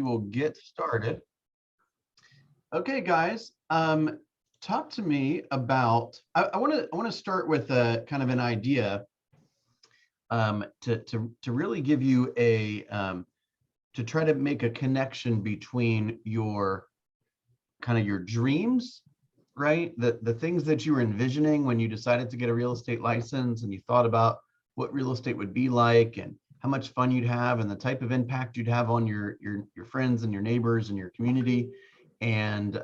will get started. Okay, guys, talk to me about. I want to start with a kind of an idea to really give you a to try to make a connection between your kind of your dreams, right? The things that you were envisioning when you decided to get a real estate license and you thought about what real estate would be like and how much fun you'd have and the type of impact you'd have on your friends and your neighbors and your community, and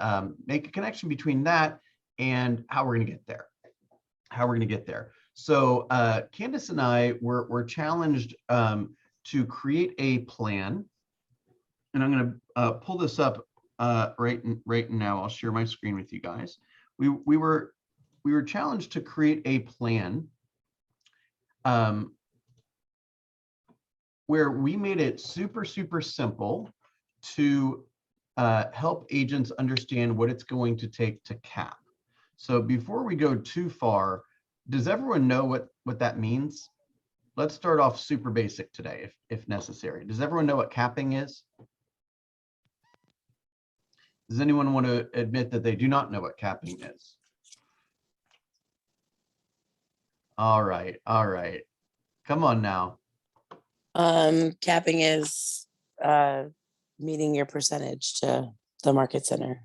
make a connection between that and how we're going to get there. So Candace and I were challenged to create a plan, and I'm going to pull this up right now. I'll share my screen with you guys. We were challenged to create a plan where we made it super simple to help agents understand what it's going to take to cap. So before we go too far, does everyone know what that means? Let's start off super basic today, if necessary. Does everyone know what capping is? Does anyone want to admit that they do not know what capping is? All right. Come on now. Capping is meeting your percentage to the market center.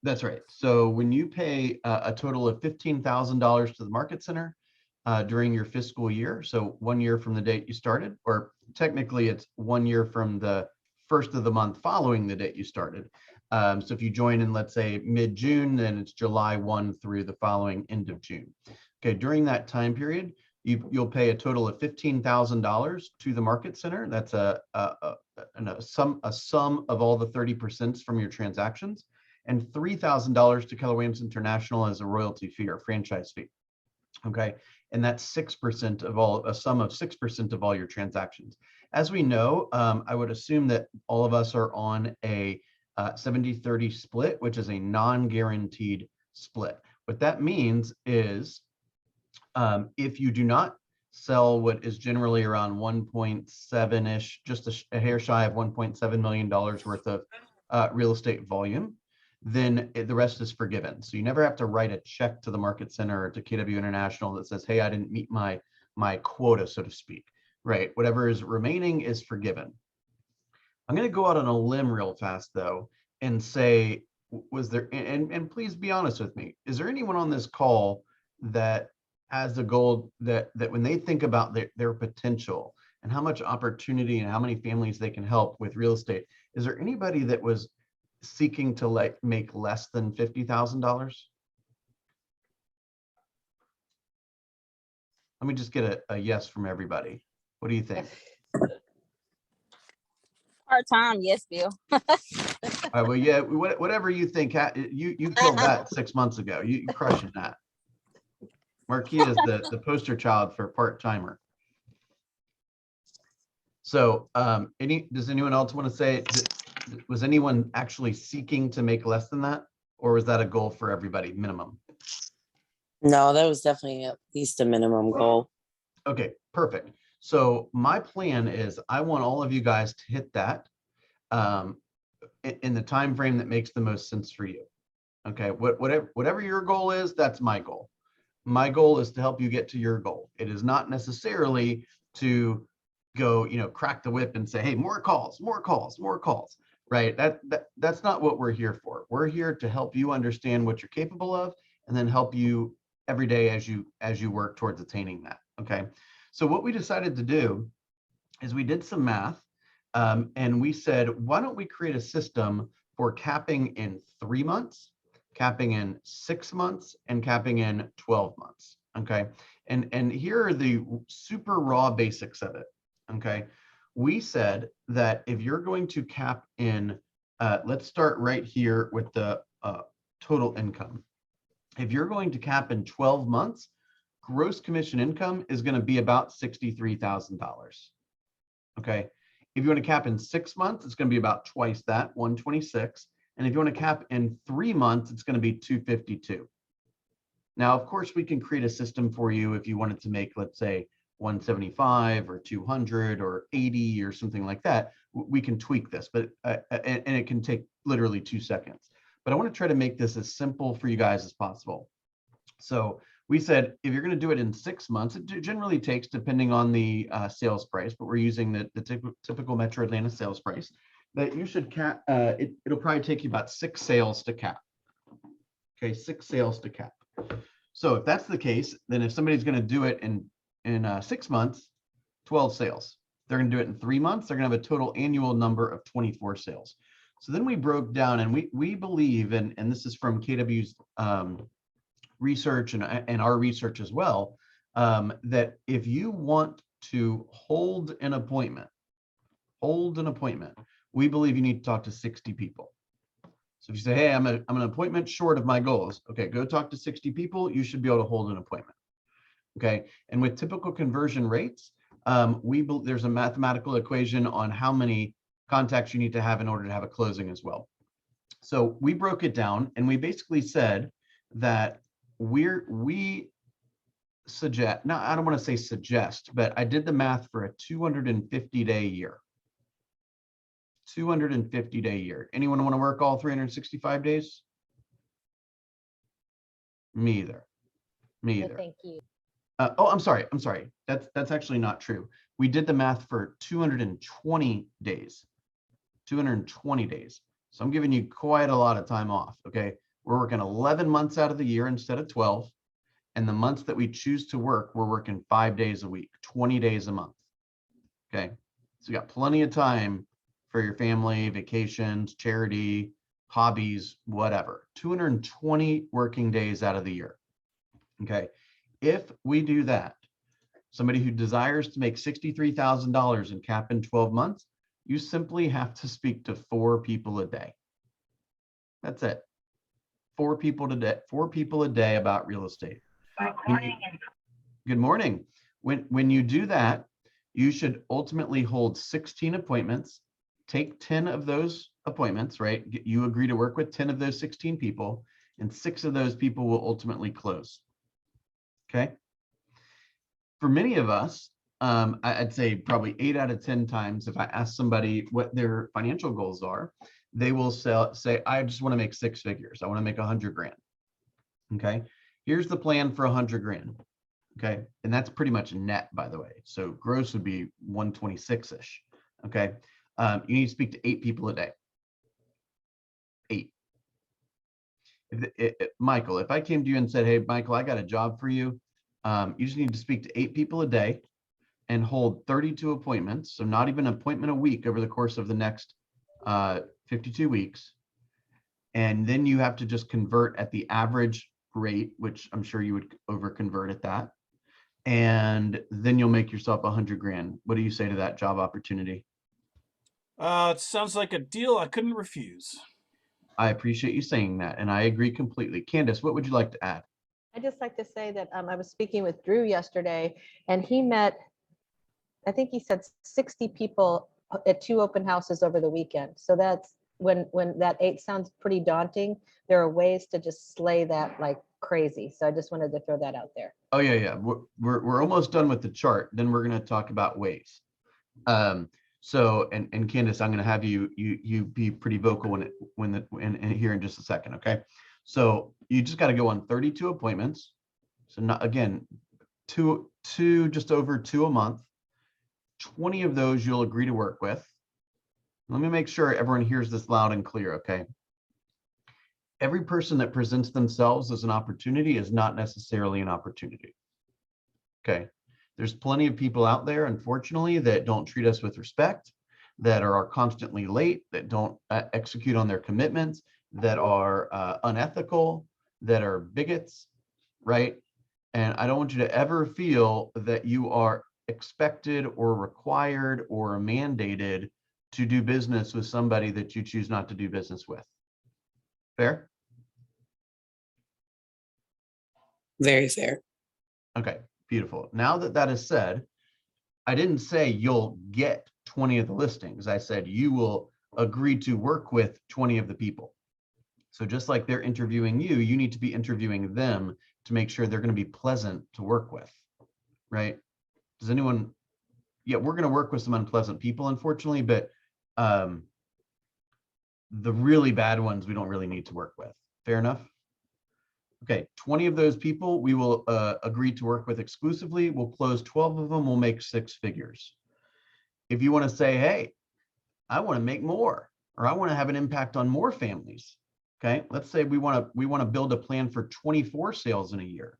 That's right. So when you pay a total of $15,000 to the market center during your fiscal year, so 1 year from the date you started, or technically it's 1 year from the first of the month following the date you started. So if you join in, let's say mid-June, then it's July 1 through the following end of June. Okay, during that time period, you'll pay a total of $15,000 to the market center. That's a sum of all the 30% from your transactions, and $3,000 to Keller Williams International as a royalty fee or franchise fee. Okay, and that's 6% of all, a sum of 6% of all your transactions. As we know, I would assume that all of us are on a 70-30 split, which is a non-guaranteed split. What that means is if you do not sell what is generally around 1.7-ish, just a hair shy of $1.7 million worth of real estate volume, then the rest is forgiven. So you never have to write a check to the market center or to KW International that says, hey, I didn't meet my quota, so to speak, right? Whatever is remaining is forgiven. I'm going to go out on a limb real fast, though, and say, was there, and please be honest with me, is there anyone on this call that has a goal that when they think about their potential and how much opportunity and how many families they can help with real estate, is there anybody that was seeking to make less than $50,000? Let me just get a yes from everybody. What do you think? Part-time, yes, Bill. All right, well, yeah, whatever you think. You killed that 6 months ago. You crushing that. Marquia is the poster child for part-timer. So does anyone else want to say, was anyone actually seeking to make less than that? Or was that a goal for everybody, minimum? No, that was definitely at least a minimum goal. Okay, perfect. So my plan is I want all of you guys to hit that in the time frame that makes the most sense for you. Okay, whatever your goal is, that's my goal. My goal is to help you get to your goal. It is not necessarily to go, crack the whip and say, hey, more calls, right? That's not what we're here for. We're here to help you understand what you're capable of and then help you every day as you work towards attaining that. Okay. So what we decided to do is we did some math and we said, why don't we create a system for capping in 3 months, capping in 6 months, and capping in 12 months. Okay. And here are the super raw basics of it. Okay. We said that if you're going to cap in, let's start right here with the total income. If you're going to cap in 12 months, gross commission income is going to be about $63,000. Okay. If you want to cap in 6 months, it's going to be about twice that, 126. And if you want to cap in 3 months, it's going to be 252. Now, of course, we can create a system for you if you wanted to make, let's say, 175 or 200 or 80 or something like that, we can tweak this, but and it can take literally 2 seconds. But I want to try to make this as simple for you guys as possible. So we said, if you're going to do it in 6 months, it generally takes, depending on the sales price, but we're using the typical Metro Atlanta sales price, that you should cap, it'll probably take you about 6 sales to cap. Okay, 6 sales to cap. So if that's the case, then if somebody's going to do it in 6 months, 12 sales. They're going to do it in 3 months. They're going to have a total annual number of 24 sales. So then we broke down, and we believe, and this is from KW's research and our research as well, that if you want to hold an appointment, we believe you need to talk to 60 people. So if you say, hey, I'm an appointment short of my goals, okay, go talk to 60 people. You should be able to hold an appointment. Okay, and with typical conversion rates, there's a mathematical equation on how many contacts you need to have in order to have a closing as well. So we broke it down, and we basically said that we suggest, now I don't want to say suggest, but I did the math for a 250-day year. 250-day year. Anyone want to work all 365 days? Me either. Me either. No, thank you. Oh, I'm sorry. That's actually not true. We did the math for 220 days. 220 days. So I'm giving you quite a lot of time off. Okay. We're working 11 months out of the year instead of 12. And the months that we choose to work, we're working 5 days a week, 20 days a month. Okay. So you got plenty of time for your family, vacations, charity, hobbies, whatever. 220 working days out of the year. Okay. If we do that, somebody who desires to make $63,000 in cap in 12 months, you simply have to speak to 4 people a day. That's it. 4 people a day about real estate. Good morning. When you do that, you should ultimately hold 16 appointments, take 10 of those appointments, right? You agree to work with 10 of those 16 people, and 6 of those people will ultimately close. Okay. For many of us, I'd say probably 8 out of 10 times, if I ask somebody what their financial goals are, they will say, I just want to make 6 figures. I want to make 100 grand. Okay. Here's the plan for 100 grand. Okay. And that's pretty much net, by the way. So gross would be 126-ish. Okay. You need to speak to 8 people a day. 8. Michael, if I came to you and said, hey, Michael, I got a job for you. You just need to speak to 8 people a day and hold 32 appointments. So not even an appointment a week over the course of the next 52 weeks. And then you have to just convert at the average rate, which I'm sure you would over convert at that. And then you'll make yourself 100 grand. What do you say to that job opportunity? It sounds like a deal I couldn't refuse. I appreciate you saying that, and I agree completely. Candace, what would you like to add? I'd just like to say that I was speaking with Drew yesterday, and he met, I think he said 60 people at 2 open houses over the weekend. So that's when that 8 sounds pretty daunting, there are ways to just slay that like crazy. So I just wanted to throw that out there. Oh yeah. We're almost done with the chart. Then we're going to talk about ways. So and Candace, I'm going to have you be pretty vocal when here in just a second. Okay. So you just got to go on 32 appointments. So not, again, two, just over 2 a month. 20 of those you'll agree to work with. Let me make sure everyone hears this loud and clear. Okay. Every person that presents themselves as an opportunity is not necessarily an opportunity. Okay. There's plenty of people out there, unfortunately, that don't treat us with respect, that are constantly late, that don't execute on their commitments, that are unethical, that are bigots, right? And I don't want you to ever feel that you are expected or required or mandated to do business with somebody that you choose not to do business with. Fair? Very fair. Okay, beautiful. Now that that is said, I didn't say you'll get 20 of the listings. I said you will agree to work with 20 of the people. So just like they're interviewing you, you need to be interviewing them to make sure they're going to be pleasant to work with, right? Does anyone? Yeah, we're going to work with some unpleasant people, unfortunately, but the really bad ones we don't really need to work with. Fair enough? Okay, 20 of those people we will agree to work with exclusively. We'll close 12 of them, we'll make 6 figures. If you want to say, hey, I want to make more, or I want to have an impact on more families. Okay, let's say we want to build a plan for 24 sales in a year.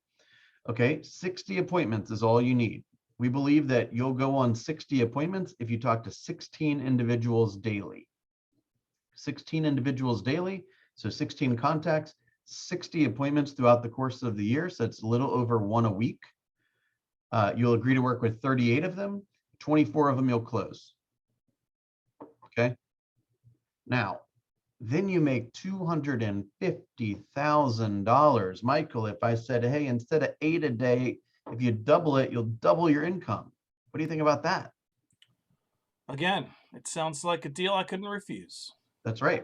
Okay, 60 appointments is all you need. We believe that you'll go on 60 appointments if you talk to 16 individuals daily. 16 individuals daily, so 16 contacts, 60 appointments throughout the course of the year, so it's a little over 1 a week. You'll agree to work with 38 of them, 24 of them you'll close. Okay. Now, then you make $250,000. Michael, if I said, hey, instead of 8 a day, if you double it, you'll double your income. What do you think about that? Again, it sounds like a deal I couldn't refuse. That's right.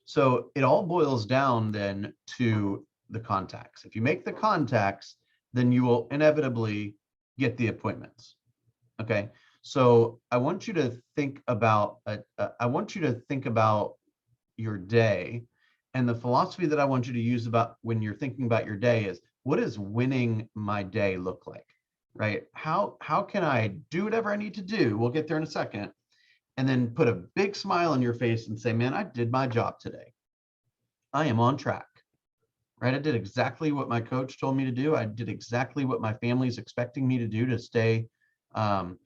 So it all boils down then to the contacts. If you make the contacts, then you will inevitably get the appointments. Okay. So I want you to think about your day, and the philosophy that I want you to use about when you're thinking about your day is, what does winning my day look like? Right? How can I do whatever I need to do? We'll get there in a second. And then put a big smile on your face and say, man, I did my job today. I am on track. Right? I did exactly what my coach told me to do. I did exactly what my family's expecting me to do to stay to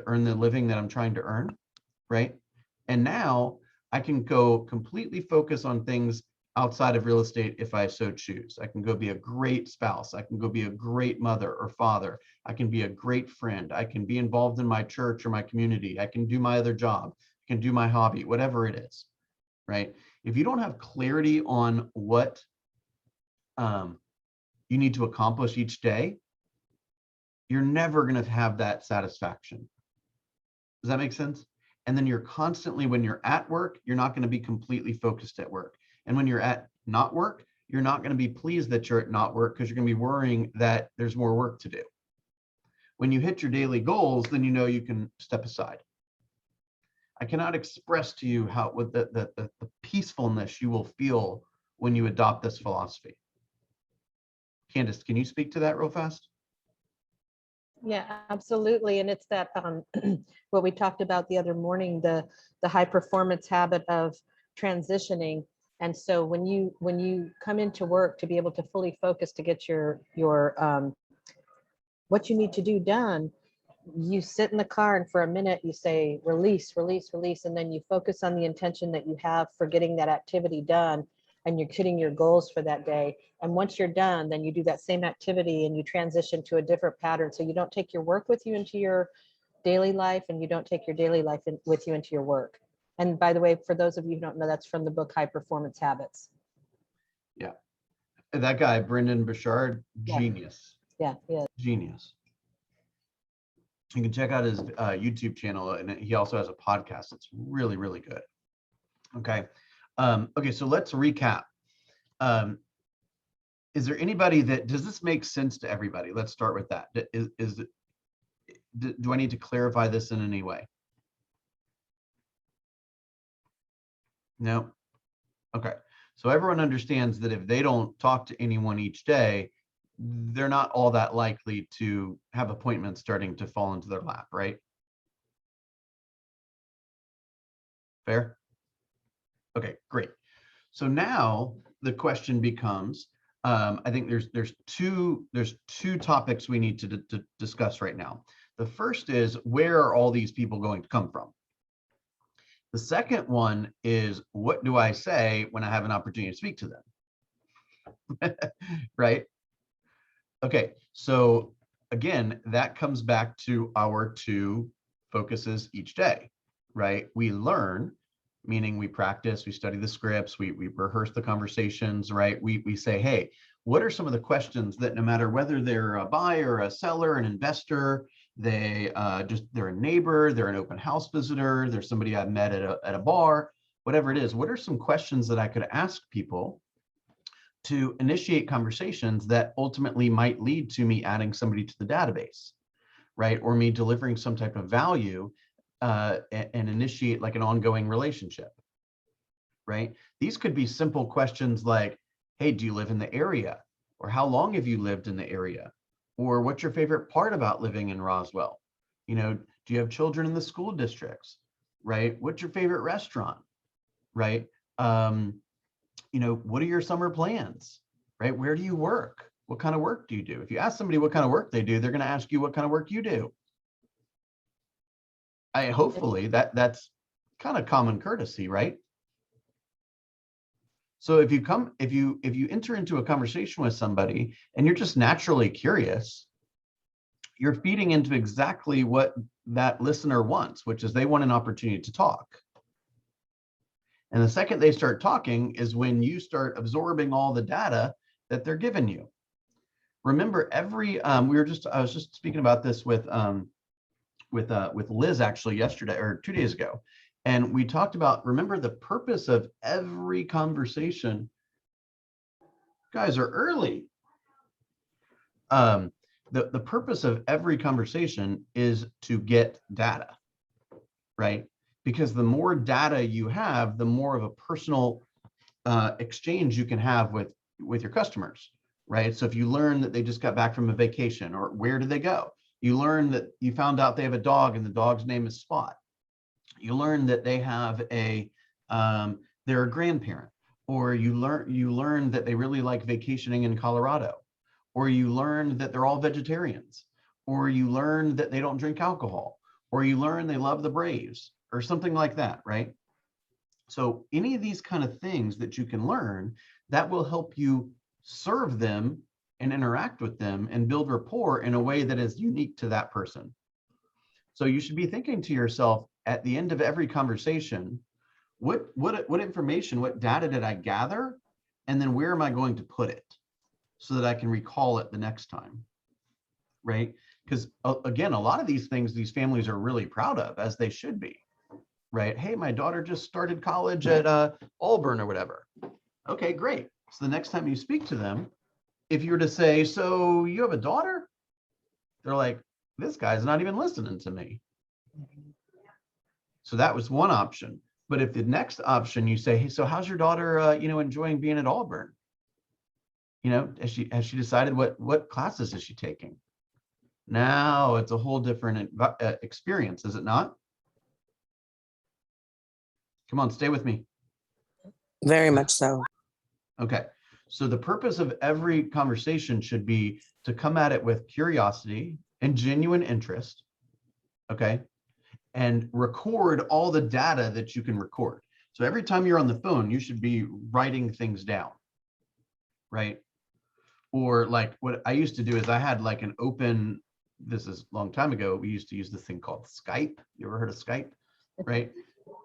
earn the living that I'm trying to earn, right? And now I can go completely focus on things outside of real estate if I so choose. I can go be a great spouse. I can go be a great mother or father. I can be a great friend. I can be involved in my church or my community. I can do my other job. I can do my hobby, whatever it is, right? If you don't have clarity on what you need to accomplish each day, you're never going to have that satisfaction. Does that make sense? And then you're constantly, when you're at work, you're not going to be completely focused at work. And when you're at not work, you're not going to be pleased that you're at not work, because you're going to be worrying that there's more work to do. When you hit your daily goals, then you know you can step aside. I cannot express to you how the peacefulness you will feel when you adopt this philosophy. Candace, can you speak to that real fast? Yeah, absolutely. And it's that what we talked about the other morning, the high performance habit of transitioning. And so when you come into work to be able to fully focus to get your what you need to do done, you sit in the car and for a minute you say release, release, release, and then you focus on the intention that you have for getting that activity done, and you're hitting your goals for that day. And once you're done, then you do that same activity and you transition to a different pattern. So you don't take your work with you into your daily life, and you don't take your daily life with you into your work. And by the way, for those of you who don't know, that's from the book High Performance Habits. Yeah. That guy, Brendan Burchard, genius. Yeah, yeah. Genius. You can check out his YouTube channel, and he also has a podcast. It's really, really good. Okay. Okay, so let's recap. Is there anybody does this make sense to everybody? Let's start with that. Do I need to clarify this in any way? No? Okay. So everyone understands that if they don't talk to anyone each day, they're not all that likely to have appointments starting to fall into their lap, right? Fair? Okay, great. So now the question becomes, I think there's two topics we need to discuss right now. The first is, where are all these people going to come from? The second one is, what do I say when I have an opportunity to speak to them? Right? Okay, so again, that comes back to our 2 focuses each day, right? We learn, meaning we practice, we study the scripts, we rehearse the conversations, right? We say, hey, what are some of the questions that, no matter whether they're a buyer, a seller, an investor, they're a neighbor, they're an open house visitor, they're somebody I've met at a bar, whatever it is, what are some questions that I could ask people to initiate conversations that ultimately might lead to me adding somebody to the database, right? Or me delivering some type of value and initiate like an ongoing relationship, right? These could be simple questions like, hey, do you live in the area? Or how long have you lived in the area? Or what's your favorite part about living in Roswell? You know, do you have children in the school districts, right? What's your favorite restaurant, right? You know, what are your summer plans, right? Where do you work? What kind of work do you do? If you ask somebody what kind of work they do, they're going to ask you what kind of work you do. Hopefully that's kind of common courtesy, right? So if you enter into a conversation with somebody and you're just naturally curious, you're feeding into exactly what that listener wants, which is they want an opportunity to talk. And the second they start talking is when you start absorbing all the data that they're giving you. Remember, I was just speaking about this with Liz actually yesterday or 2 days ago, and we talked about, remember, the purpose of every conversation. Guys are early. The purpose of every conversation is to get data, right? Because the more data you have, the more of a personal exchange you can have with your customers, right? So if you learn that they just got back from a vacation, or where did they go? You learn that you found out they have a dog and the dog's name is Spot. You learn that they have they're a grandparent, or you learn that they really like vacationing in Colorado, or you learn that they're all vegetarians, or you learn that they don't drink alcohol, or you learn they love the Braves, or something like that, right? So any of these kind of things that you can learn, that will help you serve them and interact with them and build rapport in a way that is unique to that person. So you should be thinking to yourself at the end of every conversation, what information, what data did I gather? And then where am I going to put it so that I can recall it the next time, right? Because again, a lot of these things, these families are really proud of, as they should be, right? Hey, my daughter just started college at Auburn or whatever. Okay, great. So the next time you speak to them, if you were to say, so you have a daughter? They're like, this guy's not even listening to me. So that was one option. But if the next option you say, hey, so how's your daughter, enjoying being at Auburn? Has she decided what classes is she taking? Now it's a whole different experience, is it not? Come on, stay with me. Very much so. Okay. So the purpose of every conversation should be to come at it with curiosity and genuine interest. Okay. And record all the data that you can record. So every time you're on the phone, you should be writing things down, right? Or like what I used to do is I had like an open, this is a long time ago, we used to use this thing called Skype. You ever heard of Skype, right?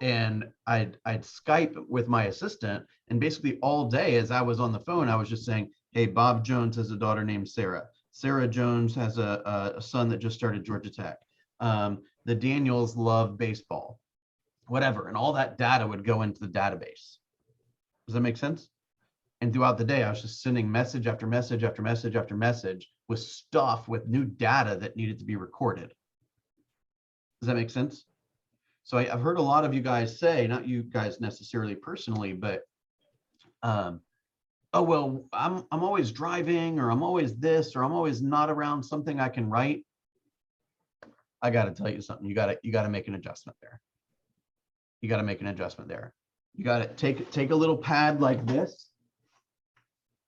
And I'd Skype with my assistant, and basically all day as I was on the phone, I was just saying, hey, Bob Jones has a daughter named Sarah. Sarah Jones has a son that just started Georgia Tech. The Daniels love baseball, whatever. And all that data would go into the database. Does that make sense? And throughout the day, I was just sending message after message after message after message with stuff, with new data that needed to be recorded. Does that make sense? So I've heard a lot of you guys say, not you guys necessarily personally, but, oh, well, I'm always driving, or I'm always this, or I'm always not around something I can write. I got to tell you something. You got to make an adjustment there. You got to make an adjustment there. You got to take a little pad like this,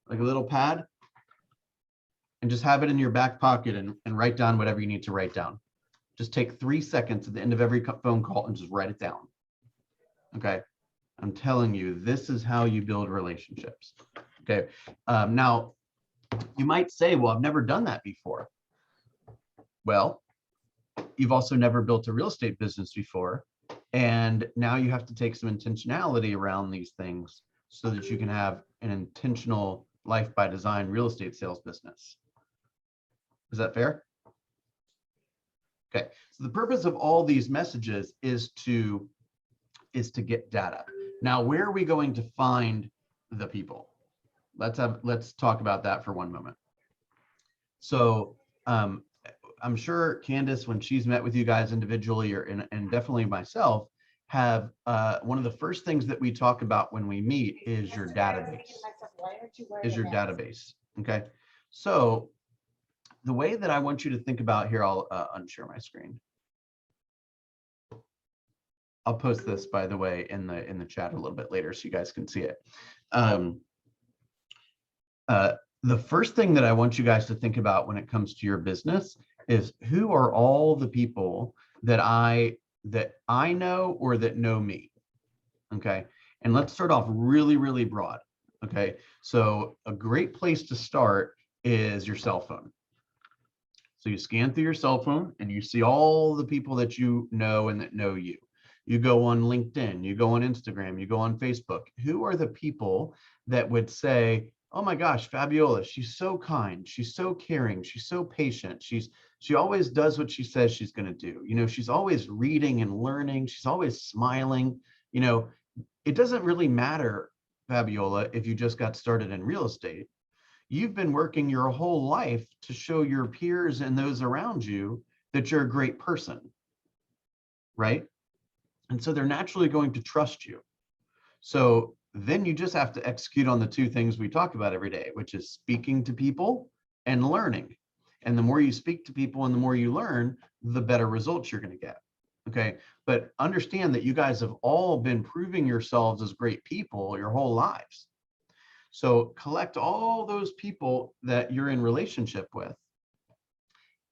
like a little pad, and just have it in your back pocket and write down whatever you need to write down. Just take 3 seconds at the end of every phone call and just write it down. Okay. I'm telling you, this is how you build relationships. Okay. Now, you might say, well, I've never done that before. Well, you've also never built a real estate business before. And now you have to take some intentionality around these things so that you can have an intentional life by design real estate sales business. Is that fair? Okay, so the purpose of all these messages is to get data. Now, where are we going to find the people? Let's talk about that for one moment. So I'm sure Candace, when she's met with you guys individually or and definitely myself, have one of the first things that we talk about when we meet is your database. Okay. So the way that I want you to think about here, I'll unshare my screen. I'll post this, by the way, in the chat a little bit later so you guys can see it. The first thing that I want you guys to think about when it comes to your business is who are all the people that I know or that know me. Okay. And let's start off really, really broad. Okay. So a great place to start is your cell phone. So you scan through your cell phone and you see all the people that you know and that know you. You go on LinkedIn, you go on Instagram, you go on Facebook. Who are the people that would say, oh my gosh, Fabiola, she's so kind, she's so caring, she's so patient, she always does what she says she's going to do. You know, she's always reading and learning, she's always smiling. You know, it doesn't really matter, Fabiola, if you just got started in real estate. You've been working your whole life to show your peers and those around you that you're a great person, right? And so they're naturally going to trust you. So then you just have to execute on the two things we talk about every day, which is speaking to people and learning. And the more you speak to people and the more you learn, the better results you're going to get. Okay. But understand that you guys have all been proving yourselves as great people your whole lives. So collect all those people that you're in relationship with.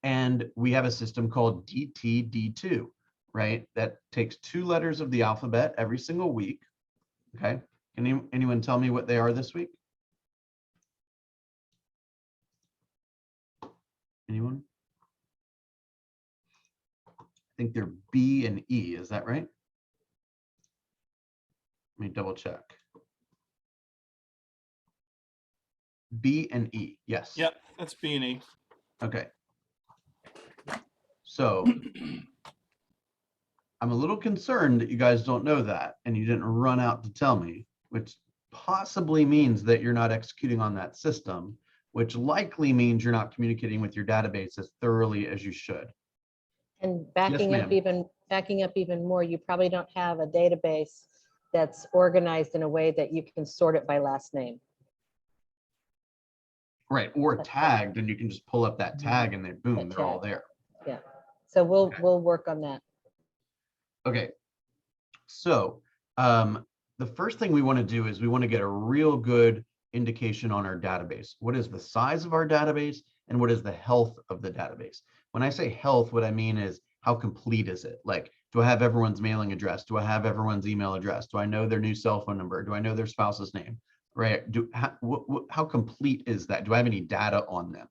And we have a system called DTD2, right? That takes 2 letters of the alphabet every single week. Okay. Can anyone tell me what they are this week? Anyone? I think they're B and E. Is that right? Let me double check. B and E. Yes. Yep, that's B and E. Okay. So I'm a little concerned that you guys don't know that and you didn't run out to tell me, which possibly means that you're not executing on that system, which likely means you're not communicating with your database as thoroughly as you should. And backing Yes, up ma'am. even more, you probably don't have a database that's organized in a way that you can sort it by last name. Right, or tagged, and you can just pull up that tag and they boom, That they're all tag. there. Yeah. So we'll Okay. we'll work on that. Okay. So the first thing we want to do is we want to get a real good indication on our database. What is the size of our database and what is the health of the database? When I say health, what I mean is how complete is it? Like, do I have everyone's mailing address? Do I have everyone's email address? Do I know their new cell phone number? Do I know their spouse's name? Right? How complete is that? Do I have any data on them?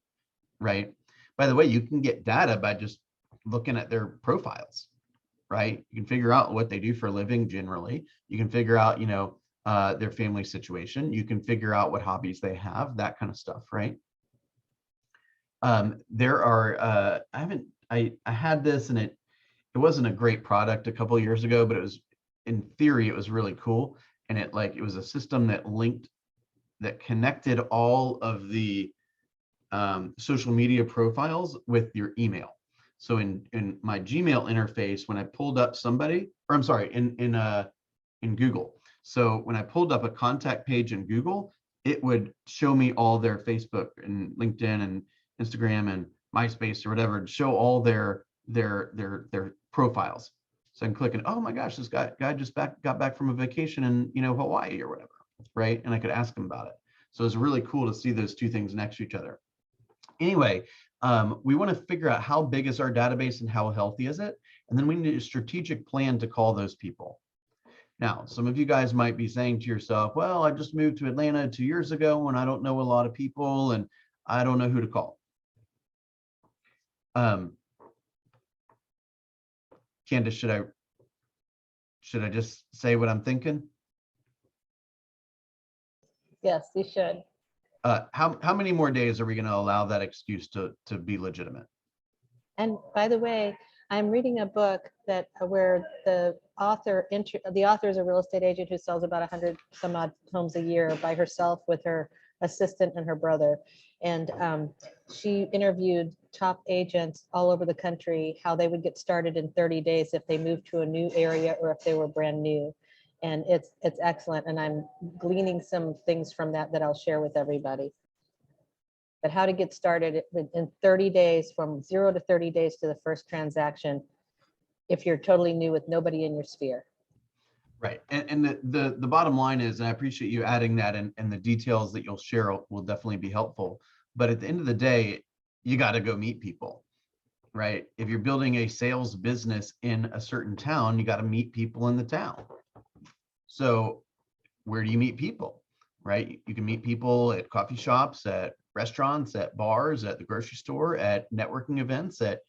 Right? By the way, you can get data by just looking at their profiles, right? You can figure out what they do for a living generally. You can figure out, you know, their family situation. You can figure out what hobbies they have, that kind of stuff, right? There are, I had this and it wasn't a great product a couple of years ago, but it was, in theory, it was really cool. And it was a system that connected all of the social media profiles with your email. So in my Gmail interface, when I pulled up somebody, or I'm sorry, in Google. So when I pulled up a contact page in Google, it would show me all their Facebook and LinkedIn and Instagram and MySpace or whatever, and show all their profiles. So I can click and, oh my gosh, this guy just got back from a vacation in, you know, Hawaii or whatever, right? And I could ask him about it. So it's really cool to see those two things next to each other. Anyway, we want to figure out how big is our database and how healthy is it? And then we need a strategic plan to call those people. Now, some of you guys might be saying to yourself, well, I just moved to Atlanta 2 years ago and I don't know a lot of people and I don't know who to call. Candace, should I just say what I'm thinking? Yes, you should. How many more days are we going to allow that excuse to be legitimate? And by the way, I'm reading a book that where the author is a real estate agent who sells about 100 some odd homes a year by herself with her assistant and her brother. And she interviewed top agents all over the country, how they would get started in 30 days if they moved to a new area or if they were brand new. And it's excellent. And I'm gleaning some things from that I'll share with everybody. But how to get started in 30 days, from 0 to 30 days to the first transaction, if you're totally new with nobody in your sphere. Right. And the bottom line is, and I appreciate you adding that, and the details that you'll share will definitely be helpful. But at the end of the day, you got to go meet people, right? If you're building a sales business in a certain town, you got to meet people in the town. So where do you meet people, right? You can meet people at coffee shops, at restaurants, at bars, at the grocery store, at networking events, at,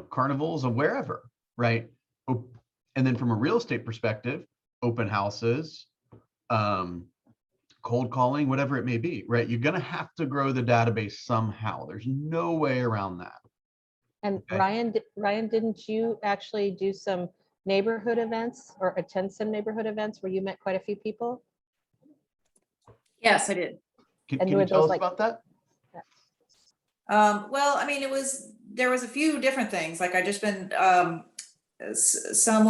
carnivals or wherever. Right. And then from a real estate perspective, open houses, cold calling, whatever it may be, right? You're going to have to grow the database somehow. There's no way around that. And Okay. Ryan, didn't you actually do some neighborhood events or attend some neighborhood events where you met quite a few people? Yes, I did. Can you tell us about that? Well, I mean, there was a few different things. Like I just been, some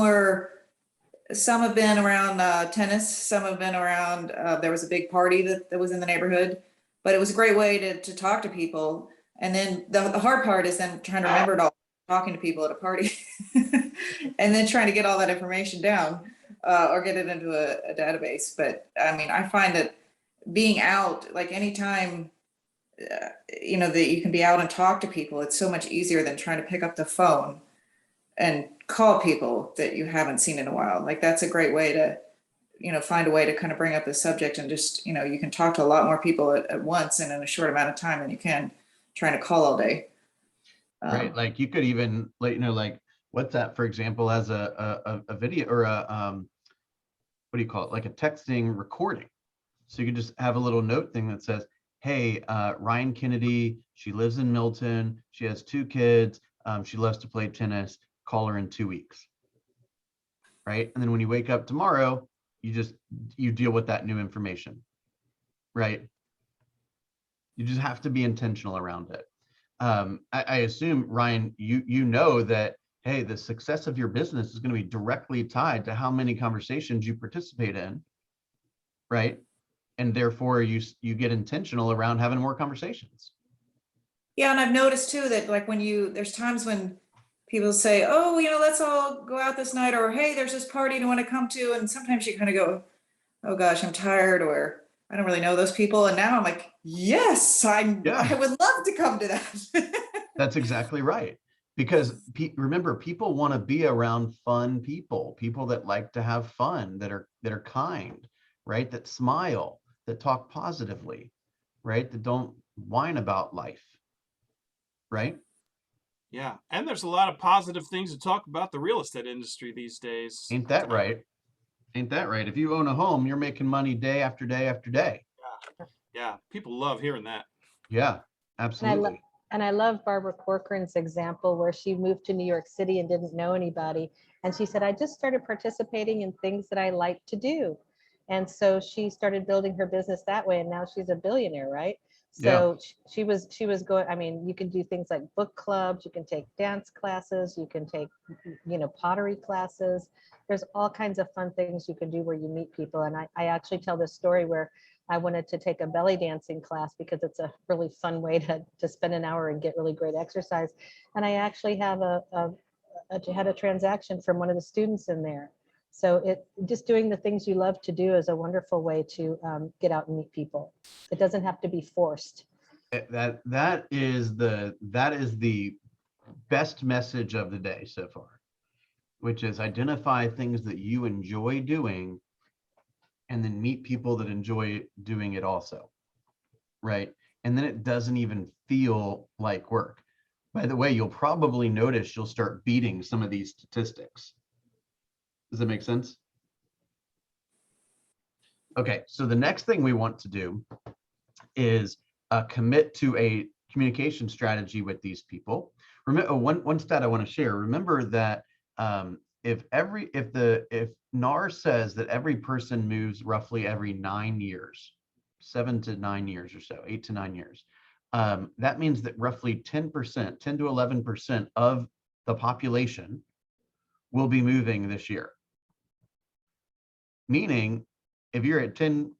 have been around tennis, some have been around, there was a big party that was in the neighborhood, but it was a great way to talk to people. And then the hard part is then trying to remember it all, talking to people at a party and then trying to get all that information down or get it into a database. But I mean, I find that being out, like anytime, that you can be out and talk to people, it's so much easier than trying to pick up the phone and call people that you haven't seen in a while. Like that's a great way to, find a way to kind of bring up the subject and just, you can talk to a lot more people at once and in a short amount of time than you can trying to call all day. Right. Like you could even like WhatsApp, for example, as a video or what do you call it? Like a texting recording. So you could just have a little note thing that says, hey, Ryan Kennedy, she lives in Milton. She has 2 kids. She loves to play tennis. Call her in 2 weeks. Right. And then when you wake up tomorrow, you deal with that new information. Right. You just have to be intentional around it. I assume, Ryan, you know that, hey, the success of your business is going to be directly tied to how many conversations you participate in. Right. And therefore you get intentional around having more conversations. Yeah. And I've noticed too, that like there's times when people say, oh, let's all go out this night, or, hey, there's this party you want to come to. And sometimes you kind of go, oh gosh, I'm tired, or I don't really know those people. And now I'm like, yes, I would love to come to that. That's exactly right. Because remember, people want to be around fun people that like to have fun, that are kind, right? That smile, that talk positively, right? That don't whine about life, right? Yeah. And there's a lot of positive things to talk about the real estate industry these days. Ain't that right? Ain't that right? If you own a home, you're making money day after day after day. Yeah. People love hearing that. Yeah, absolutely. And I love Barbara Corcoran's example where she moved to New York City and didn't know anybody. And she said, I just started participating in things that I like to do. And so she started building her business that way. And now she's a billionaire, right? So she was going, I mean, you can do things like book clubs, you can take dance classes, you can take, pottery classes. There's all kinds of fun things you can do where you meet people. And I actually tell this story where I wanted to take a belly dancing class because it's a really fun way to spend an hour and get really great exercise. And I actually have had a transaction from one of the students in there. So just doing the things you love to do is a wonderful way to get out and meet people. It doesn't have to be forced. That is the best message of the day so far, which is identify things that you enjoy doing and then meet people that enjoy doing it also, right? And then it doesn't even feel like work. By the way, you'll probably notice you'll start beating some of these statistics. Does that make sense? Okay, so the next thing we want to do is commit to a communication strategy with these people. Remember, one stat I want to share. Remember that if NAR says that every person moves roughly every 9 years, 7 to 9 years or so, 8 to 9 years, that means that roughly 10%, 10 to 11% of the population will be moving this year. Meaning, if you're at 10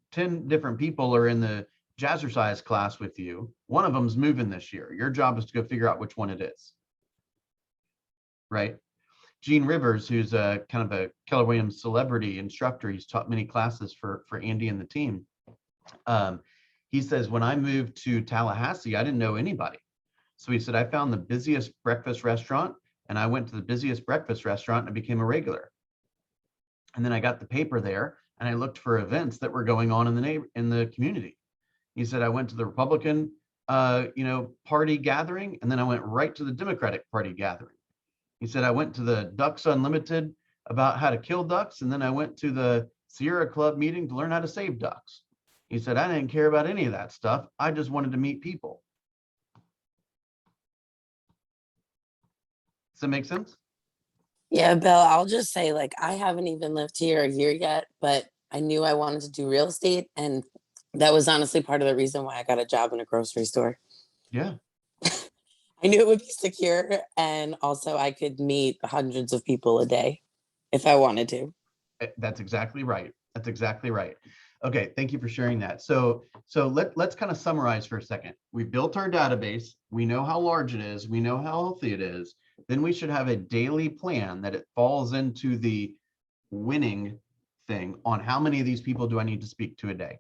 different people are in the jazzercise class with you, one of them's moving this year. Your job is to go figure out which one it is. Right? Gene Rivers, who's a kind of a Keller Williams celebrity instructor, he's taught many classes for Andy and the team. He says, when I moved to Tallahassee, I didn't know anybody. So he said, I found the busiest breakfast restaurant, and I went to the busiest breakfast restaurant and I became a regular. And then I got the paper there and I looked for events that were going on in the community. He said, I went to the Republican party gathering, and then I went right to the Democratic Party gathering. He said, I went to the Ducks Unlimited about how to kill ducks, and then I went to the Sierra Club meeting to learn how to save ducks. He said, I didn't care about any of that stuff. I just wanted to meet people. Does that make sense? Yeah, Bill, I'll just say, like, I haven't even lived here a year yet, but I knew I wanted to do real estate. And that was honestly part of the reason why I got a job in a grocery store. Yeah. I knew it would be secure. And also, I could meet hundreds of people a day if I wanted to. That's exactly right. That's exactly right. Okay, thank you for sharing that. So let's kind of summarize for a second. We built our database. We know how large it is. We know how healthy it is. Then we should have a daily plan that it falls into the winning thing on how many of these people do I need to speak to a day.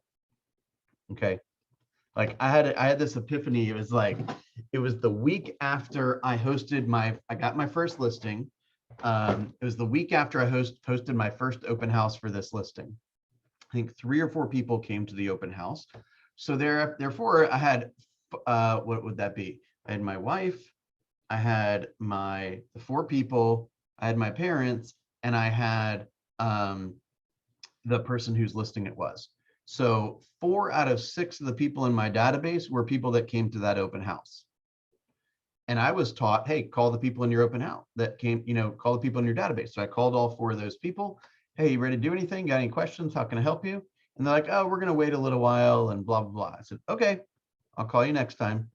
Okay. Like I had this epiphany. It was the week after I got my first listing. It was the week after I hosted my first open house for this listing. I think 3 or 4 people came to the open house. So therefore I had, what would that be? I had my wife, I had the 4 people, I had my parents, and I had the person whose listing it was. So 4 out of 6 of the people in my database were people that came to that open house. And I was taught, hey, call the people in your open house that came, call the people in your database. So I called all 4 of those people. Hey, you ready to do anything? Got any questions? How can I help you? And they're like, oh, we're going to wait a little while and blah, blah, blah. I said, okay, I'll call you next time.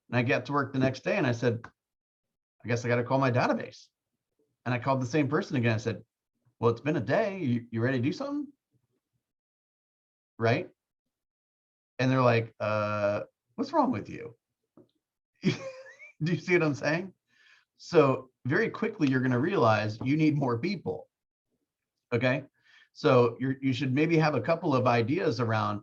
And I got to work the next day and I said, I guess I got to call my database. And I called the same person again. I said, well, it's been a day. You ready to do something? Right? And they're like, what's wrong with you? Do you see what I'm saying? So very quickly, you're going to realize you need more people. Okay. So you should maybe have a couple of ideas around,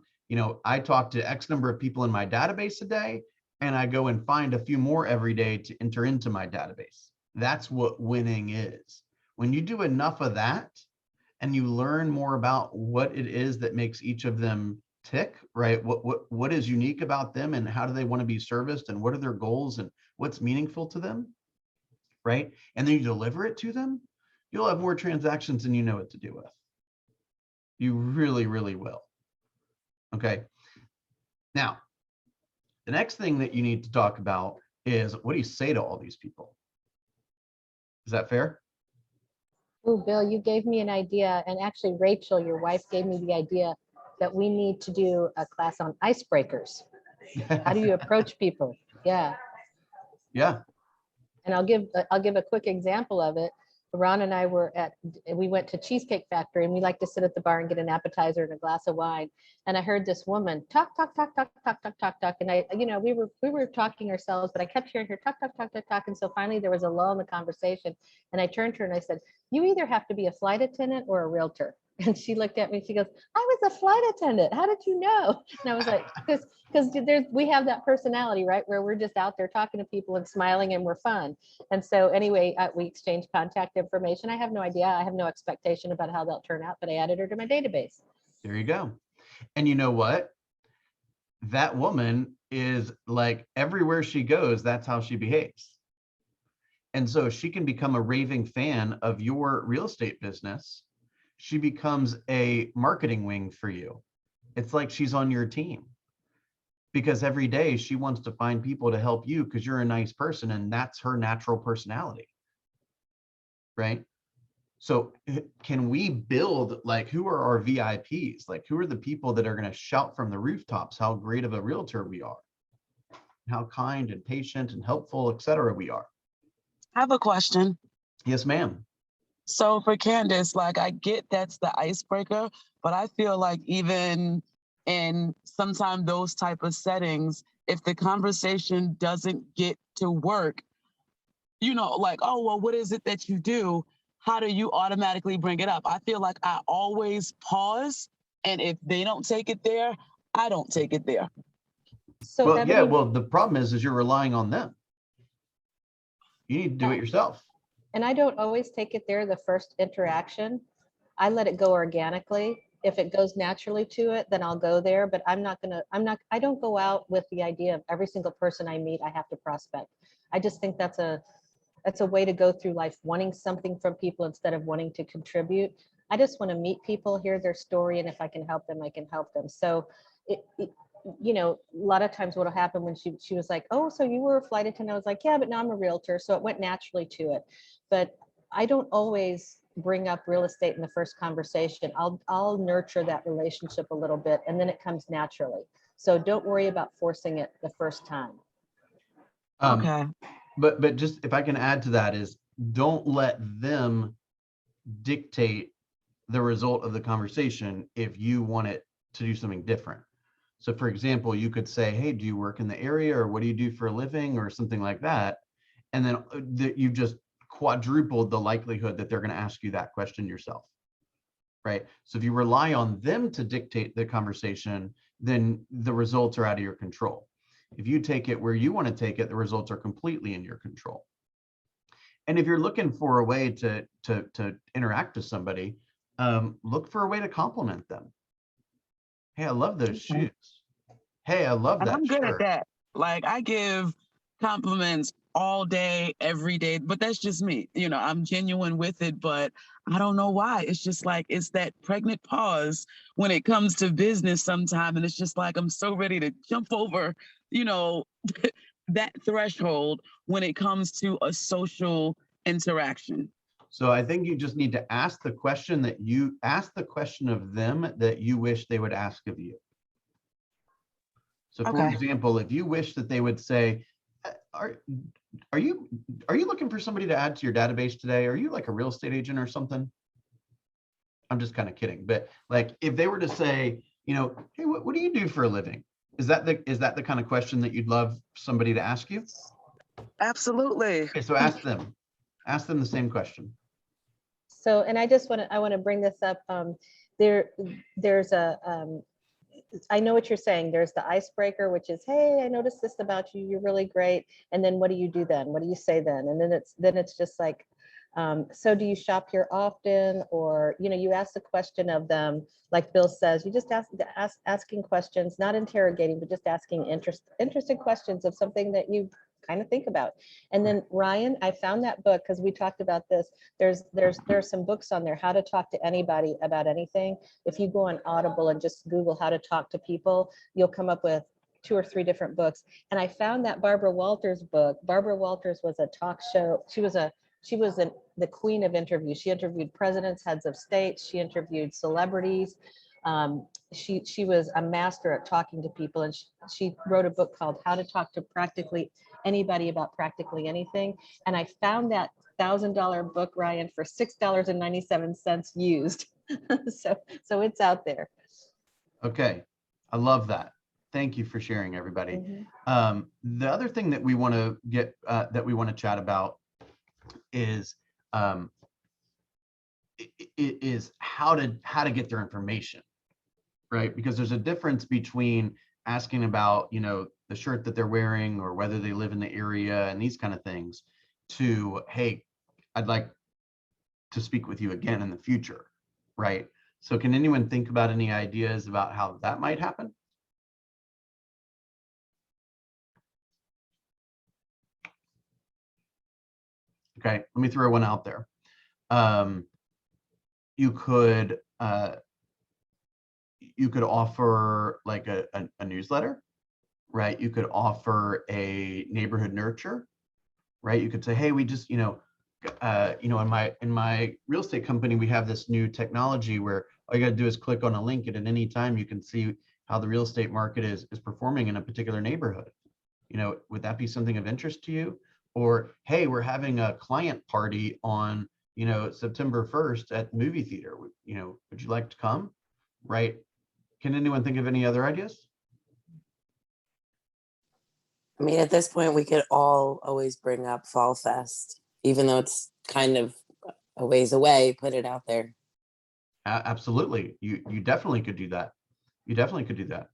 I talk to X number of people in my database a day, and I go and find a few more every day to enter into my database. That's what winning is. When you do enough of that and you learn more about what it is that makes each of them tick, right? What is unique about them and how do they want to be serviced and what are their goals and what's meaningful to them, right? And then you deliver it to them, you'll have more transactions than you know what to do with. You really, really will. Okay. Now, the next thing that you need to talk about is what do you say to all these people? Is that fair? Oh, Bill, you gave me an idea. And actually, Rachel, your wife, gave me the idea that we need to do a class on icebreakers. How do you approach people? Yeah. Yeah. And I'll give a quick example of it. Ron and I we went to Cheesecake Factory, and we like to sit at the bar and get an appetizer and a glass of wine. And I heard this woman talk. And we were talking ourselves, but I kept hearing her talk. And so finally there was a lull in the conversation. And I turned to her and I said, you either have to be a flight attendant or a realtor. And she looked at me, she goes, I was a flight attendant. How did you know? And I was like, because we have that personality, right? Where we're just out there talking to people and smiling and we're fun. And so anyway, we exchanged contact information. I have no idea. I have no expectation about how they'll turn out, but I added her to my database. There you go. And you know what? That woman is like everywhere she goes, that's how she behaves. And so she can become a raving fan of your real estate business. She becomes a marketing wing for you. It's like she's on your team because every day she wants to find people to help you because you're a nice person and that's her natural personality. Right? So can we build, like, who are our VIPs? Like, who are the people that are going to shout from the rooftops how great of a realtor we are, how kind and patient and helpful, et cetera, we are? I have a question. Yes, ma'am. So for Candace, like I get that's the icebreaker, but I feel like even in sometimes those type of settings, if the conversation doesn't get to work, like, oh, well, what is it that you do? How do you automatically bring it up? I feel like I always pause. And if they don't take it there, I don't take it there. So Well, yeah, Ebony, well, the problem is you're relying on them. You need to do it yourself. and I don't always take it there the first interaction. I let it go organically. If it goes naturally to it, then I'll go there, but I don't go out with the idea of every single person I meet, I have to prospect. I just think that's a way to go through life, wanting something from people instead of wanting to contribute. I just want to meet people, hear their story, and if I can help them, I can help them. So a lot of times what'll happen when she was like, oh, so you were a flight attendant. I was like, yeah, but now I'm a realtor. So it went naturally to it. But I don't always bring up real estate in the first conversation. I'll nurture that relationship a little bit, and then it comes naturally. So don't worry about forcing it the first time. Okay. But just if I can add to that is, don't let them dictate the result of the conversation if you want it to do something different. So for example, you could say, hey, do you work in the area, or what do you do for a living, or something like that? And then you've just quadrupled the likelihood that they're going to ask you that question yourself, right? So if you rely on them to dictate the conversation, then the results are out of your control. If you take it where you want to take it, the results are completely in your control. And if you're looking for a way to interact with somebody, look for a way to compliment them. Hey, I love those shoes. Hey, I love And that I'm good at shirt. that. Like I give compliments all day, every day, but that's just me. I'm genuine with it, but I don't know why. It's just like it's that pregnant pause when it comes to business sometime. And it's just like I'm so ready to jump over, that threshold when it comes to a social interaction. So I think you just need to ask the question of them that you wish they would ask of you. So for Okay. example, if you wish that they would say, are you looking for somebody to add to your database today? Are you like a real estate agent or something? I'm just kind of kidding. But like, if they were to say, hey, what do you do for a living? Is that the kind of question that you'd love somebody to ask you? Absolutely. Okay, so ask them the same question. So, and I want to bring this up. There's I know what you're saying. There's the icebreaker, which is, hey, I noticed this about you. You're really great. And then what do you do then? What do you say then? And then it's just like, so do you shop here often? Or, you ask the question of them, like Bill says, you just asking questions, not interrogating, but just asking interested questions of something that you kind of think about. And then Ryan, I found that book because we talked about this. There's some books on there, how to talk to anybody about anything. If you go on Audible and just Google how to talk to people, you'll come up with 2 or 3 different books. And I found that Barbara Walters book. Barbara Walters was a talk show. She was the queen of interviews. She interviewed presidents, heads of state. She interviewed celebrities. She was a master at talking to people, and she wrote a book called How to Talk to Practically Anybody About Practically Anything. And I found that $1,000 book, Ryan, for $6.97 used. so it's out there. Okay, I love that. Thank you for sharing, everybody. The other thing that we want to chat about is how to get their information, right? Because there's a difference between asking about, the shirt that they're wearing or whether they live in the area and these kind of things, to, hey, I'd like to speak with you again in the future, right? So can anyone think about any ideas about how that might happen? Okay, let me throw one out there. You could offer like a newsletter, right? You could offer a neighborhood nurture, right? You could say, hey, we just, you know, in my real estate company, we have this new technology where all you got to do is click on a link, and at any time you can see how the real estate market is performing in a particular neighborhood. You know, would that be something of interest to you? Or, hey, we're having a client party on, you know, September 1st at the movie theater. You know, would you like to come? Right? Can anyone think of any other ideas? I mean, at this point, we could all always bring up Fall Fest, even though it's kind of a ways away, put it out there. Absolutely. You definitely could do that. You definitely could do that.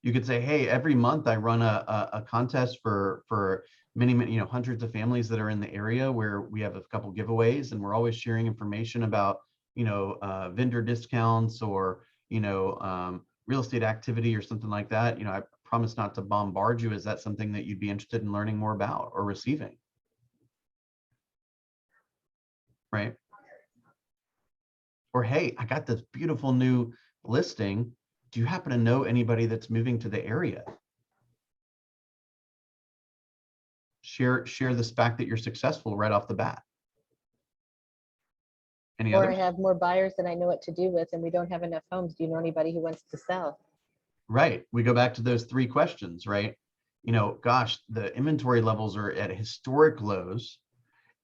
You could say, hey, every month I run a contest for many, you know, hundreds of families that are in the area where we have a couple giveaways, and we're always sharing information about, you know, vendor discounts or, you know, real estate activity or something like that. You know, I promise not to bombard you. Is that something that you'd be interested in learning more about or receiving? Right. Or, hey, I got this beautiful new listing. Do you happen to know anybody that's moving to the area? Share the fact that you're successful right off the bat. Any Or I others? have more buyers than I know what to do with, and we don't have enough homes. Do you know anybody who wants to sell? Right. We go back to those 3 questions, right? You know, gosh, the inventory levels are at historic lows,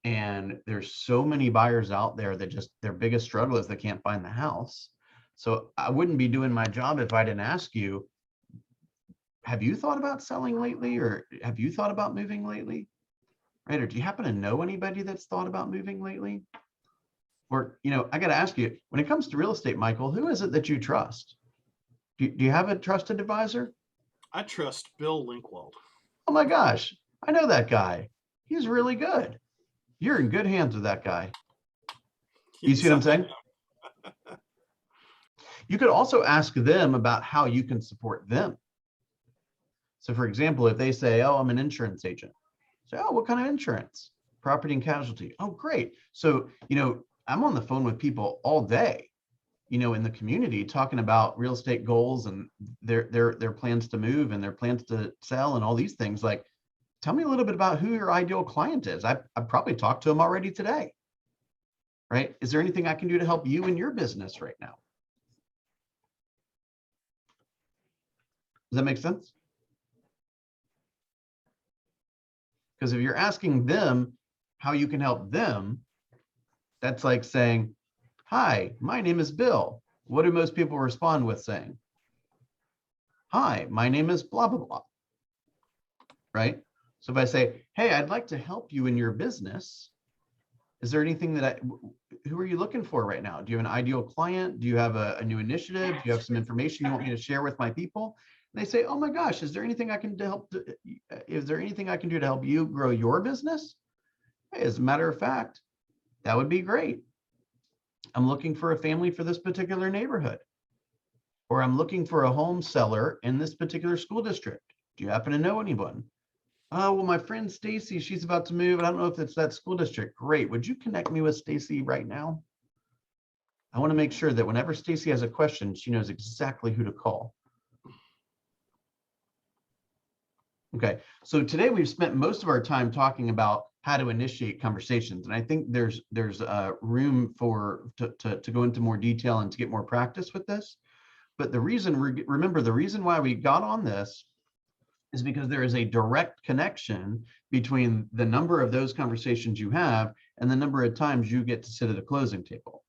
and there's so many buyers out there that just their biggest struggle is they can't find the house. So I wouldn't be doing my job if I didn't ask you, have you thought about selling lately, or have you thought about moving lately? Right? Or do you happen to know anybody that's thought about moving lately? Or, you know, I got to ask you, when it comes to real estate, Michael, who is it that you trust? Do you have a trusted advisor? I trust Bill Linkwald. Oh my gosh, I know that guy. He's really good. You're in good hands with that guy. You see what I'm saying? You could also ask them about how you can support them. So for example, if they say, oh, I'm an insurance agent. Say, oh, what kind of insurance? Property and casualty. Oh, great. So, you know, I'm on the phone with people all day, you know, in the community talking about real estate goals and their plans to move and their plans to sell and all these things. Like, tell me a little bit about who your ideal client is. I've probably talked to them already today, right? Is there anything I can do to help you in your business right now? Does that make sense? Because if you're asking them how you can help them, that's like saying, hi, my name is Bill. What do most people respond with saying? Hi, my name is blah, blah, blah, right? So if I say, hey, I'd like to help you in your business, is there anything that who are you looking for right now? Do you have an ideal client? Do you have a new initiative? Do you have some information you want me to share with my people? And they say, oh my gosh, is there anything I can do to help you grow your business? Hey, as a matter of fact, that would be great. I'm looking for a family for this particular neighborhood, or I'm looking for a home seller in this particular school district. Do you happen to know anyone? Oh, well, my friend Stacy, she's about to move. I don't know if it's that school district. Great. Would you connect me with Stacy right now? I want to make sure that whenever Stacy has a question, she knows exactly who to call. Okay, so today we've spent most of our time talking about how to initiate conversations, and I think there's room to go into more detail and to get more practice with this. But the reason, remember, the reason why we got on this is because there is a direct connection between the number of those conversations you have and the number of times you get to sit at a closing table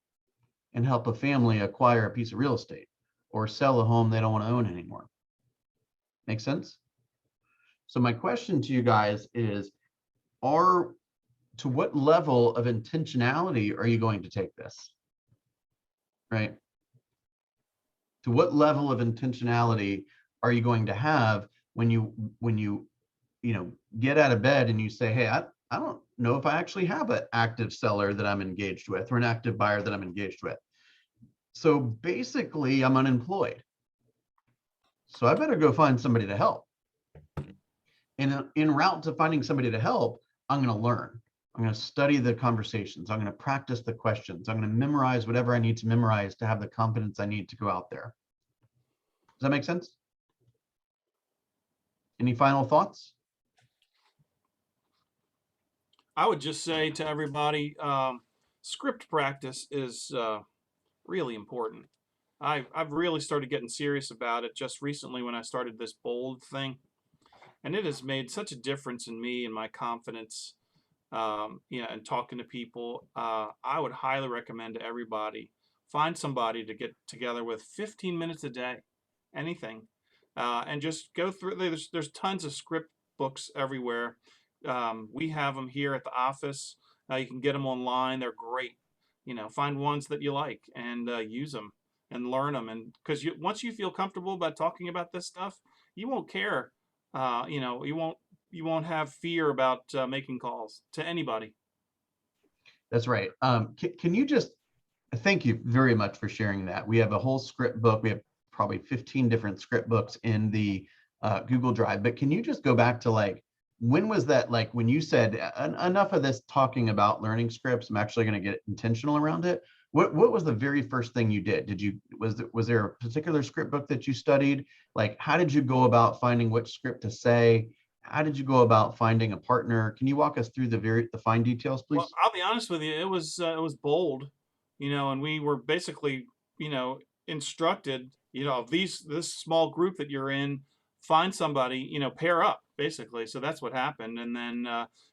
and help a family acquire a piece of real estate or sell a home they don't want to own anymore. Make sense? So my question to you guys is, to what level of intentionality are you going to take this? Right? To what level of intentionality are you going to have when you get out of bed and you say, hey, I don't know if I actually have an active seller that I'm engaged with or an active buyer that I'm engaged with. So basically I'm unemployed. So I better go find somebody to help. And en route to finding somebody to help, I'm going to learn. I'm going to study the conversations. I'm going to practice the questions. I'm going to memorize whatever I need to memorize to have the confidence I need to go out there. Does that make sense? Any final thoughts? I would just say to everybody, script practice is really important. I've really started getting serious about it just recently when I started this bold thing, and it has made such a difference in me and my confidence. And talking to people, I would highly recommend to everybody find somebody to get together with 15 minutes a day, anything, and just go through. There's tons of script books everywhere. We have them here at the office. You can get them online. They're great. Find ones that you like and use them and learn them. And because once you feel comfortable about talking about this stuff, you won't care. You won't have fear about making calls to anybody. That's right. Can you just thank you very much for sharing that. We have a whole script book. We have probably 15 different script books in the Google Drive. But can you just go back to like, when was that, like when you said enough of this talking about learning scripts, I'm actually going to get intentional around it. What was the very first thing you did? Was there a particular script book that you studied? Like, how did you go about finding which script to say? How did you go about finding a partner? Can you walk us through the fine details, please? Well, I'll be honest with you, it was bold, and we were basically, instructed, this small group that you're in, find somebody, pair up basically. So that's what happened. And then,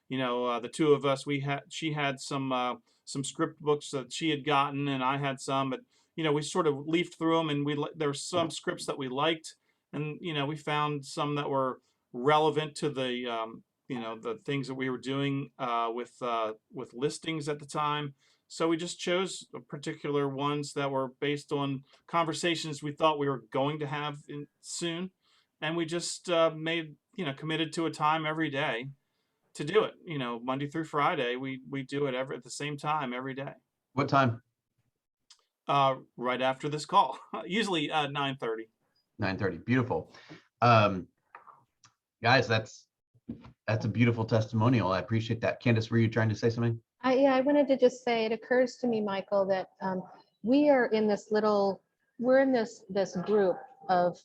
the two of us, she had some script books that she had gotten, and I had some, but we sort of leafed through them, and there were some scripts that we liked, and we found some that were relevant to the things that we were doing with listings at the time. So we just chose particular ones that were based on conversations we thought we were going to have soon, and we just committed to a time every day to do it. Monday through Friday, we do it at the same time every day. What time? Right after this call, usually 9:30. 9:30. Beautiful. Guys, that's a beautiful testimonial. I appreciate that. Candace, were you trying to say something? I wanted to just say, it occurs to me, Michael, that we're in this group of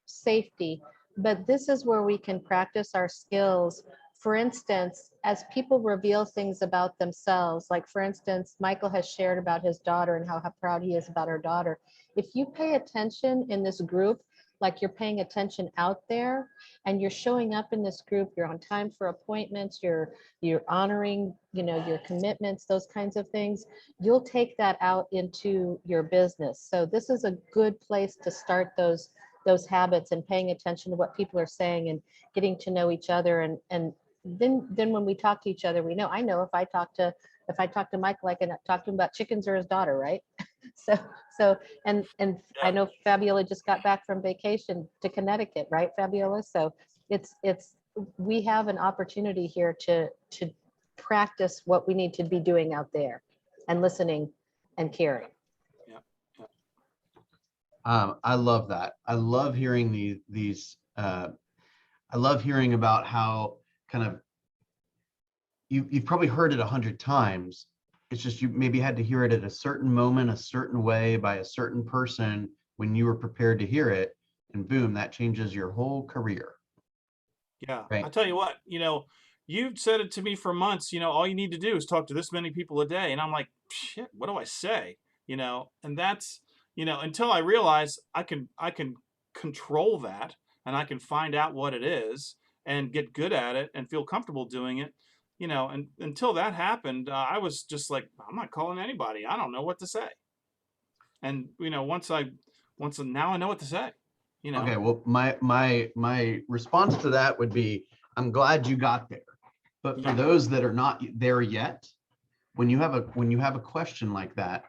safety, but this is where we can practice our skills. For instance, as people reveal things about themselves, like for instance, Michael has shared about his daughter and how proud he is about her daughter. If you pay attention in this group, like you're paying attention out there and you're showing up in this group, you're on time for appointments, you're honoring, your commitments, those kinds of things, you'll take that out into your business. So this is a good place to start those habits and paying attention to what people are saying and getting to know each other. And then when we talk to each other, I know if I talk to Michael, I can talk to him about chickens or his daughter, right? So and I know Fabiola just got back from vacation to Connecticut, right, Fabiola? So we have an opportunity here to practice what we need to be doing out there and listening and caring. I love that. I love hearing these. I love hearing about how kind of you've probably heard it 100 times. It's just you maybe had to hear it at a certain moment, a certain way, by a certain person when you were prepared to hear it, and boom, that changes your whole career. Yeah, Right. I tell you what, you've said it to me for months. All you need to do is talk to this many people a day, and I'm like, shit, what do I say? And that's until I realize I can control that, and I can find out what it is and get good at it and feel comfortable doing it. And until that happened, I was just like, I'm not calling anybody. I don't know what to say. And now I know what to say. Okay, well, my response to that would be, I'm glad you got there. But for those that are not there yet, when you have a question like that,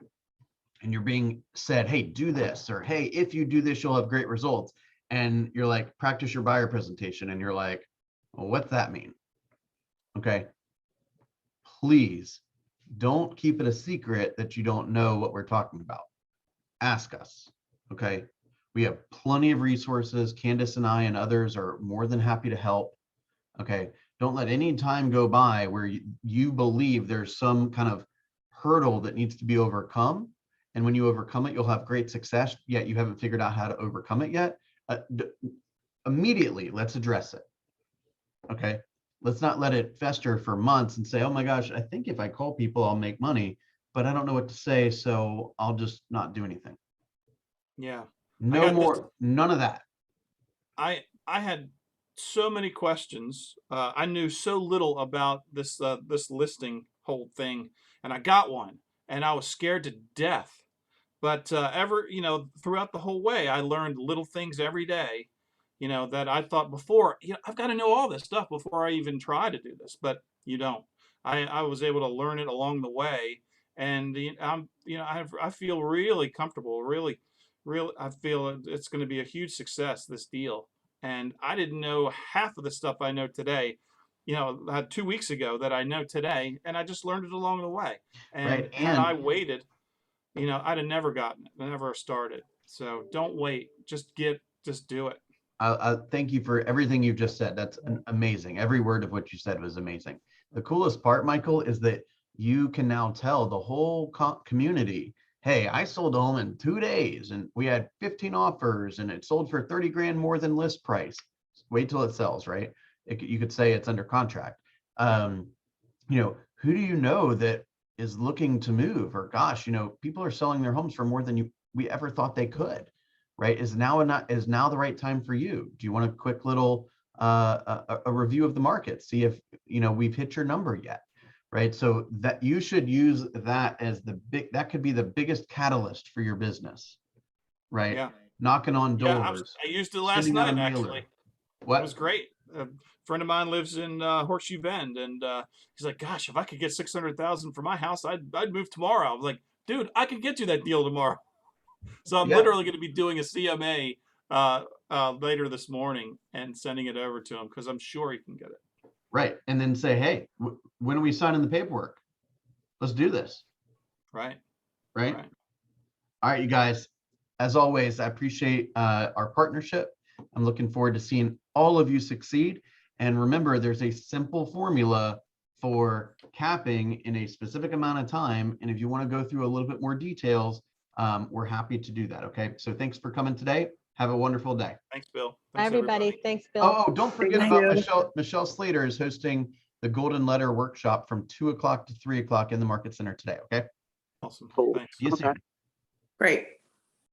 and you're being said, hey, do this, or hey, if you do this, you'll have great results, and you're like, practice your buyer presentation, and you're like, well, what's that mean? Okay, please don't keep it a secret that you don't know what we're talking about. Ask us. Okay, we have plenty of resources. Candace and I and others are more than happy to help. Okay, don't let any time go by where you believe there's some kind of hurdle that needs to be overcome, and when you overcome it, you'll have great success, yet you haven't figured out how to overcome it yet. Immediately, let's address it. Okay, let's not let it fester for months and say, oh my gosh, I think if I call people, I'll make money, but I don't know what to say, so I'll just not do anything. Yeah. No got more, none of that. I had so many questions. I knew so little about this this listing whole thing, and I got one, and I was scared to death. But throughout the whole way, I learned little things every day, that I thought before, I've got to know all this stuff before I even try to do this, but you don't. I was able to learn it along the way, and I feel really comfortable, really, I feel it's going to be a huge success, this deal. And I didn't know half of the stuff I know today, 2 weeks ago that I know today, and I just learned it along the way. And Right. had And I waited, I'd have never gotten it, never started. So don't wait, just do it. I thank you for everything you've just said. That's amazing. Every word of what you said was amazing. The coolest part, Michael, is that you can now tell the whole community, hey, I sold a home in 2 days and we had 15 offers and it sold for 30 grand more than list price. Wait till it sells, right? You could say it's under contract. Who do you know that is looking to move? Or gosh, people are selling their homes for more than we ever thought they could. Right? Is now the right time for you? Do you want a quick little a review of the market? See if we've hit your number yet, right? So that you should use that as that could be the biggest catalyst for your business, right? Yeah. Knocking on Yeah, doors. I used it last sending out a night, mailer. actually. It What? was great. A friend of mine lives in Horseshoe Bend, and he's like, "Gosh, if I could get 600,000 for my house, I'd move tomorrow." I was like, "Dude, I could get you that deal tomorrow." So I'm Yeah. literally going to be doing a CMA later this morning and sending it over to him because I'm sure he can get it. Right. And then say, hey, when are we signing the paperwork? Let's do this. Right. Right. Right. All right, you guys. As always, I appreciate our partnership. I'm looking forward to seeing all of you succeed. And remember, there's a simple formula for capping in a specific amount of time. And if you want to go through a little bit more details, we're happy to do that. Okay. So thanks for coming today. Have a wonderful day. Thanks, Bill. Bye, Thanks, everybody. Thanks, Bill. Oh, don't forget Thank about you. Michelle Slater is hosting the Golden Letter Workshop from 2 o'clock to 3 o'clock in the Market Center today. Okay. Awesome. Cool. Thanks. See you soon. Great.